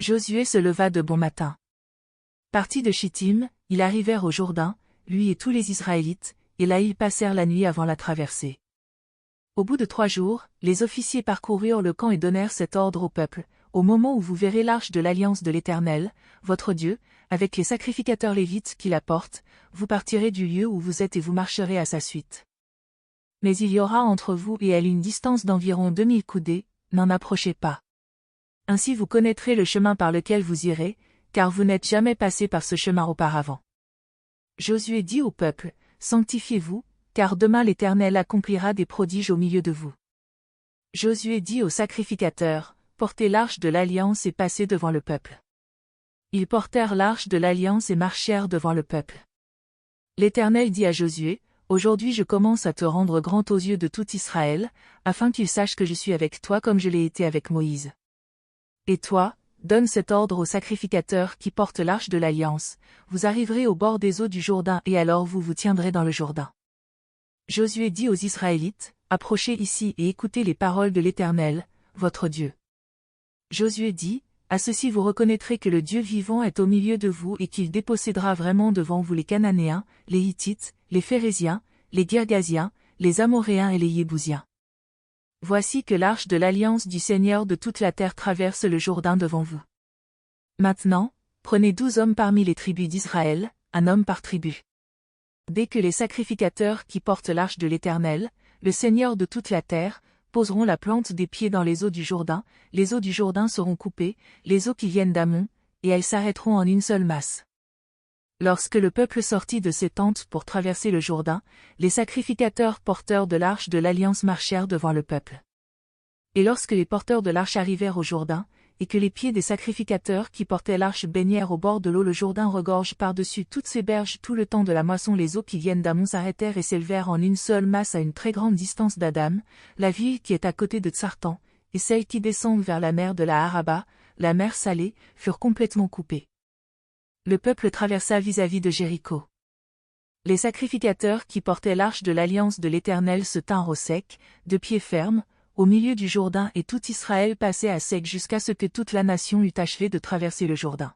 Josué se leva de bon matin. Partis de Chittim, ils arrivèrent au Jourdain, lui et tous les Israélites, et là ils passèrent la nuit avant la traversée. Au bout de 3 jours, les officiers parcoururent le camp et donnèrent cet ordre au peuple: au moment où vous verrez l'arche de l'alliance de l'Éternel, votre Dieu, avec les sacrificateurs lévites qui la portent, vous partirez du lieu où vous êtes et vous marcherez à sa suite. Mais il y aura entre vous et elle une distance d'environ 2000 coudées, n'en approchez pas. Ainsi vous connaîtrez le chemin par lequel vous irez, car vous n'êtes jamais passé par ce chemin auparavant. Josué dit au peuple: Sanctifiez-vous, car demain l'Éternel accomplira des prodiges au milieu de vous. Josué dit aux sacrificateurs: Portez l'arche de l'alliance et passez devant le peuple. Ils portèrent l'arche de l'alliance et marchèrent devant le peuple. L'Éternel dit à Josué: Aujourd'hui je commence à te rendre grand aux yeux de tout Israël, afin qu'ils sachent que je suis avec toi comme je l'ai été avec Moïse. Et toi, donne cet ordre aux sacrificateurs qui portent l'arche de l'alliance: vous arriverez au bord des eaux du Jourdain et alors vous vous tiendrez dans le Jourdain. Josué dit aux Israélites: Approchez ici et écoutez les paroles de l'Éternel, votre Dieu. Josué dit: À ceci vous reconnaîtrez que le Dieu vivant est au milieu de vous et qu'il dépossédera vraiment devant vous les Cananéens, les Hittites, les Phéréziens, les Girgasiens, les Amoréens et les Yébousiens. Voici que l'arche de l'alliance du Seigneur de toute la terre traverse le Jourdain devant vous. Maintenant, prenez 12 hommes parmi les tribus d'Israël, un homme par tribu. Dès que les sacrificateurs qui portent l'arche de l'Éternel, le Seigneur de toute la terre, poseront la plante des pieds dans les eaux du Jourdain, les eaux du Jourdain seront coupées, les eaux qui viennent d'Amon, et elles s'arrêteront en une seule masse. Lorsque le peuple sortit de ses tentes pour traverser le Jourdain, les sacrificateurs porteurs de l'arche de l'alliance marchèrent devant le peuple. Et lorsque les porteurs de l'arche arrivèrent au Jourdain, et que les pieds des sacrificateurs qui portaient l'arche baignèrent au bord de l'eau, le Jourdain regorge par-dessus toutes ses berges tout le temps de la moisson. Les eaux qui viennent d'Amon s'arrêtèrent et s'élevèrent en une seule masse à une très grande distance d'Adam, la ville qui est à côté de Tsartan, et celles qui descendent vers la mer de la Araba, la mer Salée, furent complètement coupées. Le peuple traversa vis-à-vis de Jéricho. Les sacrificateurs qui portaient l'arche de l'alliance de l'Éternel se tinrent au sec, de pied ferme, au milieu du Jourdain, et tout Israël passait à sec jusqu'à ce que toute la nation eût achevé de traverser le Jourdain.